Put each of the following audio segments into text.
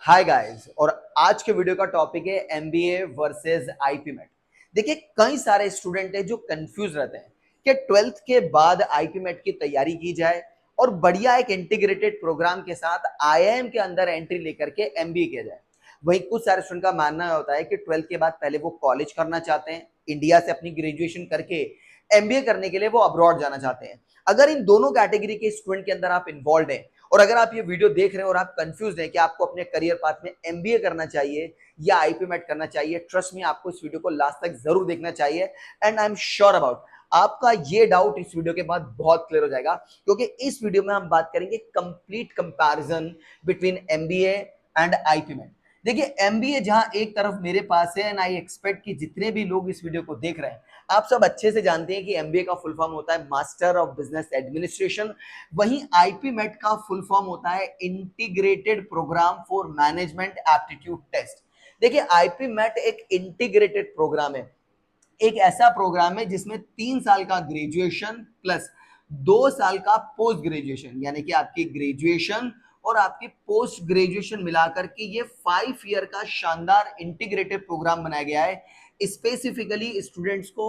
Hi guys. और आज के वीडियो का टॉपिक है एमबीए वर्सेस आईपी मेट। देखिए, कई सारे स्टूडेंट हैं जो कंफ्यूज रहते हैं कि ट्वेल्थ के बाद आईपी मेट की तैयारी की जाए और बढ़िया एक इंटीग्रेटेड प्रोग्राम के साथ आईआईएम के अंदर एंट्री लेकर के एमबीए किया जाए। वहीं कुछ सारे स्टूडेंट का मानना होता है कि ट्वेल्थ के बाद पहले वो कॉलेज करना चाहते हैं, इंडिया से अपनी ग्रेजुएशन करके एमबीए करने के लिए वो अब्रॉड जाना चाहते हैं। अगर इन दोनों कैटेगरी के स्टूडेंट के अंदर आप इन्वॉल्व हैं और अगर आप ये वीडियो देख रहे हैं और आप कंफ्यूज हैं कि आपको अपने करियर पाथ में एमबीए करना चाहिए या आईपी मेट करना चाहिए, ट्रस्ट मी, आपको इस वीडियो को लास्ट तक जरूर देखना चाहिए। And I am sure about आपका ये डाउट इस वीडियो के बाद बहुत क्लियर हो जाएगा, क्योंकि इस वीडियो में हम बात करेंगे complete comparison between MBA and IPMAT. देखिए, एमबीए जहां एक तरफ मेरे पास है एंड आई एक्सपेक्ट कि जितने भी लोग इस वीडियो को देख रहे हैं आप सब अच्छे से जानते हैं कि एमबीए का फुल फॉर्म होता है मास्टर ऑफ बिजनेस एडमिनिस्ट्रेशन। वहीं आईपी मेट का फुल फॉर्म होता है integrated programme for management aptitude test. देखिए, आईपी मेट एक इंटीग्रेटेड प्रोग्राम है, एक ऐसा प्रोग्राम है जिसमें 3 साल का ग्रेजुएशन प्लस 2 साल का पोस्ट ग्रेजुएशन, यानी कि आपकी ग्रेजुएशन और आपकी पोस्ट ग्रेजुएशन मिलाकर के ये 5 ईयर का शानदार इंटीग्रेटेड प्रोग्राम बनाया गया है स्पेसिफिकली स्टूडेंट्स को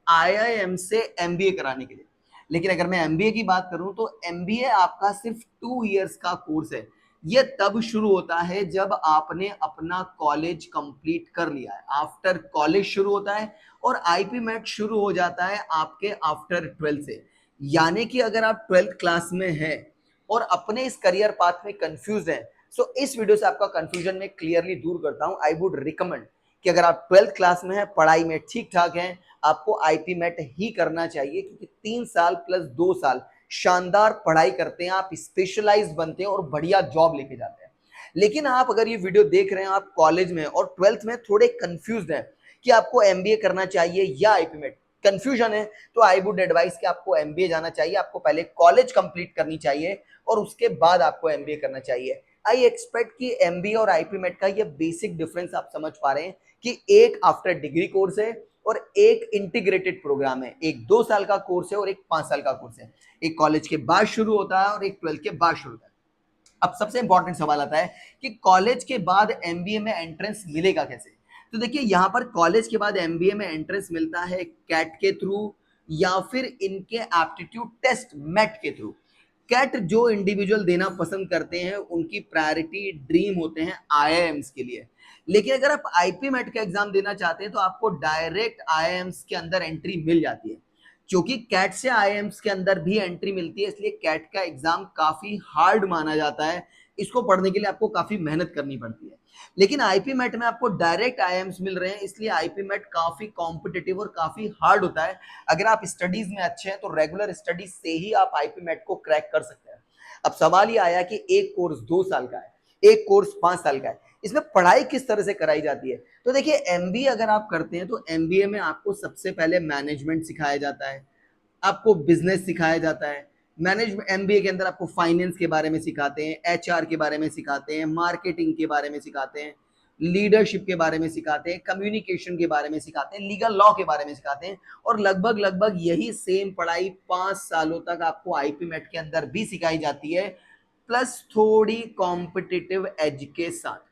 आईआईएम से एमबीए कराने के लिए। लेकिन अगर मैं एमबीए की बात करूं तो एमबीए आपका सिर्फ 2 इयर्स का कोर्स है। ये तब शुरू होता है जब आपने अपना कॉलेज कंप्लीट कर लिया है, आफ्टर कॉलेज शुरू होता है। और आईपी मेट शुरू हो जाता है आपके आफ्टर ट्वेल्थ से। यानी कि अगर आप ट्वेल्थ क्लास में हैं और अपने इस करियर पाथ में कंफ्यूज हैं, सो इस वीडियो से आपका कंफ्यूजन में क्लियरली दूर करता हूं। आई वुड रिकमेंड कि अगर आप ट्वेल्थ क्लास में हैं, पढ़ाई में ठीक ठाक हैं, आपको आईपी मेट ही करना चाहिए, क्योंकि 3 साल प्लस 2 साल शानदार पढ़ाई करते हैं, आप स्पेशलाइज बनते हैं और बढ़िया जॉब लेके जाते हैं। लेकिन आप अगर ये वीडियो देख रहे हैं, आप कॉलेज में और ट्वेल्थ में थोड़े कंफ्यूज हैं कि आपको एमबीए करना चाहिए या आईपी मेट, कंफ्यूजन है, तो आई वुड एडवाइस कि आपको एमबीए जाना चाहिए। आपको पहले कॉलेज कंप्लीट करनी चाहिए और उसके बाद आपको एमबीए करना चाहिए। आई एक्सपेक्ट कि एमबीए और आईपी मेट का ये बेसिक डिफरेंस आप समझ पा रहे हैं कि एक आफ्टर डिग्री कोर्स है और एक इंटीग्रेटेड प्रोग्राम है। एक 2 साल का कोर्स है और एक 5 साल का कोर्स है। एक कॉलेज के बाद शुरू होता है और एक ट्वेल्थ के बाद शुरू होता है। अब सबसे इंपॉर्टेंट सवाल आता है कि कॉलेज के बाद एमबीए में एंट्रेंस मिलेगा कैसे। तो देखिए, यहां पर कॉलेज के बाद एमबीए में एंट्रेंस मिलता है कैट के थ्रू या फिर इनके एप्टीट्यूड टेस्ट मेट के थ्रू। कैट जो इंडिविजुअल देना पसंद करते हैं उनकी प्रायोरिटी ड्रीम होते हैं आईआईएम्स के लिए। लेकिन अगर आप आईपी मेट का एग्जाम देना चाहते हैं तो आपको डायरेक्ट आईआईएम्स के अंदर एंट्री मिल जाती है। क्योंकि कैट से आईआईएम्स के अंदर भी एंट्री मिलती है, इसलिए कैट का एग्जाम काफी हार्ड माना जाता है। इसको पढ़ने के लिए आपको काफी मेहनत करनी पड़ती है। लेकिन आईपी मेट में आपको डायरेक्ट आईआईएम्स मिल रहे हैं, इसलिए आईपी मेट काफी कॉम्पिटिटिव और काफी हार्ड होता है। अगर आप स्टडीज में अच्छे हैं तो रेगुलर स्टडीज से ही आप आईपी मेट को क्रैक कर सकते हैं। अब सवाल ये आया कि एक कोर्स 2 साल का है, एक कोर्स 5 साल का है, इसमें पढ़ाई किस तरह से कराई जाती है। तो देखिए, एमबीए अगर आप करते हैं तो एमबीए में आपको सबसे पहले मैनेजमेंट सिखाया जाता है, आपको बिजनेस सिखाया जाता है। मैनेजमेंट एमबीए के अंदर आपको फाइनेंस के बारे में सिखाते हैं, एचआर के बारे में सिखाते हैं, मार्केटिंग के बारे में सिखाते हैं, लीडरशिप के बारे में सिखाते हैं, कम्युनिकेशन के बारे में सिखाते हैं, लीगल लॉ के बारे में सिखाते हैं। और लगभग लगभग यही सेम पढ़ाई 5 सालों तक आपको आईपी मेट के अंदर भी सिखाई जाती है, प्लस थोड़ी कॉम्पिटिटिव एज के साथ।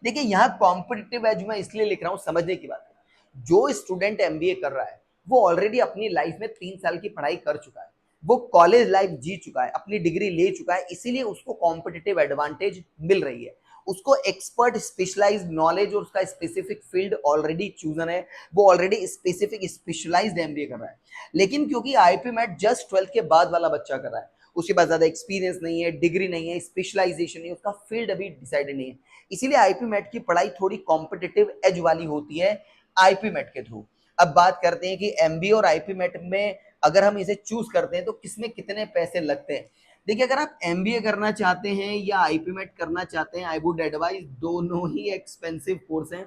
देखिए, यहाँ कॉम्पिटिटिव एज मैं इसलिए लिख रहा हूँ, समझने की बात है। जो स्टूडेंट एमबीए कर रहा है वो ऑलरेडी अपनी लाइफ में 3 साल की पढ़ाई कर चुका है, वो कॉलेज लाइफ जी चुका है, अपनी डिग्री ले चुका है, इसीलिए उसको कॉम्पिटिटिव एडवांटेज मिल रही है। उसको एक्सपर्ट स्पेशलाइज्ड नॉलेज और उसका स्पेसिफिक फील्ड ऑलरेडी चूजन है, वो ऑलरेडी स्पेसिफिक स्पेशलाइज्ड एमबीए कर रहा है। लेकिन क्योंकि आईपी मेट जस्ट ट्वेल्थ के बाद वाला बच्चा कर रहा है, उसके पास ज्यादा एक्सपीरियंस नहीं है, डिग्री नहीं है, स्पेशलाइजेशन नहीं है, उसका फील्ड अभी डिसाइडेड नहीं है, इसीलिए आईपी मेट की पढ़ाई थोड़ी कॉम्पिटिटिव एज वाली होती है आईपी मेट के थ्रू। अब बात करते हैं कि एमबीए और आईपी मेट में अगर हम इसे चूज करते हैं तो किसमें कितने पैसे लगते हैं। देखिए, अगर आप एमबीए करना चाहते हैं या आईपी मेट करना चाहते हैं, आई वुड एडवाइज दोनों ही एक्सपेंसिव कोर्स हैं।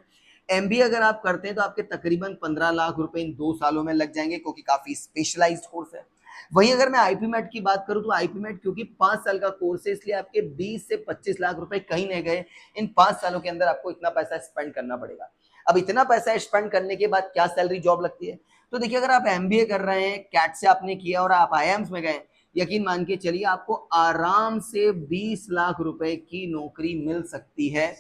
एमबीए अगर आप करते हैं तो आपके तकरीबन 15 लाख रुपए इन 2 सालों में लग जाएंगे, क्योंकि काफी स्पेशलाइज्ड कोर्स है। वहीं अगर मैं आईपी मेट की बात करूं तो आईपी मेट क्योंकि 5 साल का कोर्स है, इसलिए आपके 20 से 25 लाख रुपए कहीं नहीं गए। इन 5 सालों के अंदर आपको इतना पैसा स्पेंड करना पड़ेगा। अब इतना पैसा स्पेंड करने के बाद क्या सैलरी जॉब लगती है। तो देखिए, अगर आप एमबीए कर रहे हैं, कैट से आपने किया और आप आईआईएम्स में गए, यकीन मान के चलिए आपको आराम से 20 लाख रुपए की नौकरी मिल सकती है,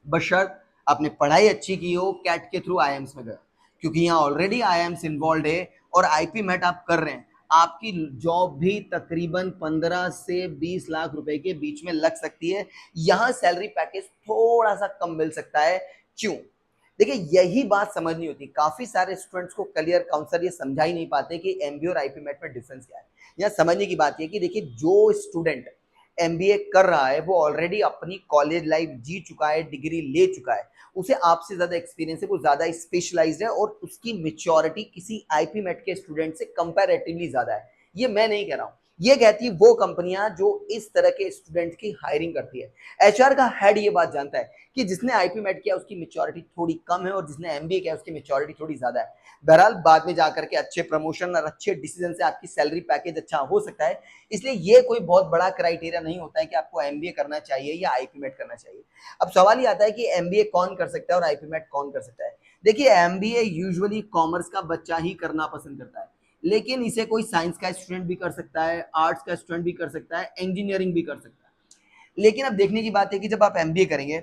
बशर्त आपने पढ़ाई अच्छी की हो, कैट के थ्रू आईएम्स में गए, क्योंकि यहाँ ऑलरेडी आईएम्स इन्वॉल्व है और आईपी मेट आप कर रहे हैं, आपकी जॉब भी तकरीबन 15 से 20 लाख रुपए के बीच में लग सकती है। यहाँ सैलरी पैकेज थोड़ा सा कम मिल सकता है। क्यों? देखिए, यही बात समझनी होती है। काफी सारे स्टूडेंट्स को क्लियर काउंसलर ये समझा ही नहीं पाते कि एमबीए और आईपी मेट में डिफरेंस क्या है। यहाँ समझने की बात ये कि देखिए, जो स्टूडेंट एमबीए कर रहा है वो ऑलरेडी अपनी कॉलेज लाइफ जी चुका है, डिग्री ले चुका है, उसे आपसे ज्यादा एक्सपीरियंस है, वो ज्यादा स्पेशलाइज्ड है और उसकी मेच्योरिटी किसी आईपी मेट के स्टूडेंट से कंपैरेटिवली ज्यादा है। ये मैं नहीं कह रहा हूं, ये कहती है वो कंपनियां जो इस तरह के स्टूडेंट की हायरिंग करती है। एचआर का हेड ये बात जानता है कि जिसने आईपी मेट किया उसकी मेच्योरिटी थोड़ी कम है और जिसने एमबीए किया उसकी मेच्योरिटी थोड़ी ज्यादा है। बहरहाल बाद में जाकर के अच्छे प्रमोशन और अच्छे डिसीजन से आपकी सैलरी पैकेज अच्छा हो सकता है। इसलिए ये कोई बहुत बड़ा क्राइटेरिया नहीं होता है कि आपको एमबीए करना चाहिए या आईपी मेट करना चाहिए। अब सवाल ये आता है कि एमबीए कौन कर सकता है और आईपी मेट कौन कर सकता है। देखिए, एमबीए यूजुअली कॉमर्स का बच्चा ही करना पसंद करता है, लेकिन इसे कोई साइंस का स्टूडेंट भी कर सकता है, आर्ट्स का स्टूडेंट भी कर सकता है, इंजीनियरिंग भी कर सकता है। लेकिन अब देखने की बात है कि जब आप एमबीए करेंगे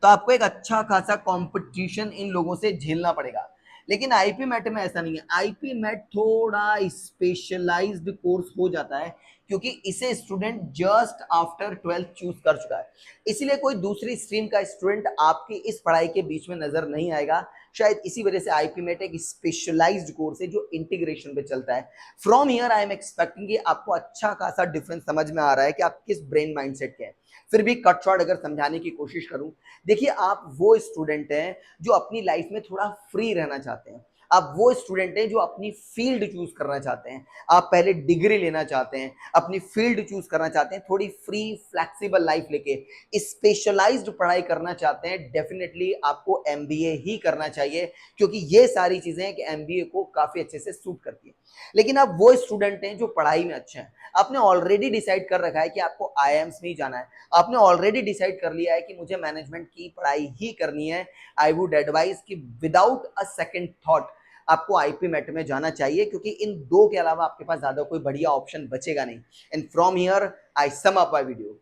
तो आपको एक अच्छा खासा कंपटीशन इन लोगों से झेलना पड़ेगा। लेकिन आईपी मैट में ऐसा नहीं है। आईपी मैट थोड़ा स्पेशलाइज्ड कोर्स हो जाता है, क्योंकि इसे student just after 12th choose कर चुका है। इसीलिए कोई दूसरी स्ट्रीम का स्टूडेंट आपकी इस पढ़ाई के बीच में नजर नहीं आएगा। शायद इसी वजह से आईपी मैट एक स्पेशलाइज्ड कोर्स है जो इंटीग्रेशन पे चलता है। From here I am expecting कि आपको अच्छा खासा डिफरेंस समझ में आ रहा है कि आप किस ब्रेन माइंडसेट के हैं। फिर भी कट शॉर्ट अगर समझाने की कोशिश करूं, देखिए, आप वो स्टूडेंट हैं जो अपनी लाइफ में थोड़ा फ्री रहना चाहते हैं। आप वो स्टूडेंट हैं जो अपनी फील्ड चूज करना चाहते हैं। आप पहले डिग्री लेना चाहते हैं, अपनी फील्ड चूज करना चाहते हैं, थोड़ी फ्री फ्लेक्सिबल लाइफ लेके स्पेशलाइज्ड पढ़ाई करना चाहते हैं। डेफिनेटली आपको एमबीए ही करना चाहिए, क्योंकि ये सारी चीजें कि एमबीए को काफी अच्छे से सूट करती है। लेकिन आप वो स्टूडेंट हैं जो पढ़ाई में अच्छे हैं, आपने ऑलरेडी डिसाइड कर रखा है कि आपको आईएम्स में ही जाना है, आपने ऑलरेडी डिसाइड कर लिया है कि मुझे मैनेजमेंट की पढ़ाई ही करनी है, आई वुड एडवाइज कि विदाउट अ सेकंड थॉट आपको आईपी मेट में जाना चाहिए, क्योंकि इन दो के अलावा आपके पास ज्यादा कोई बढ़िया ऑप्शन बचेगा नहीं। And from here I sum up my video.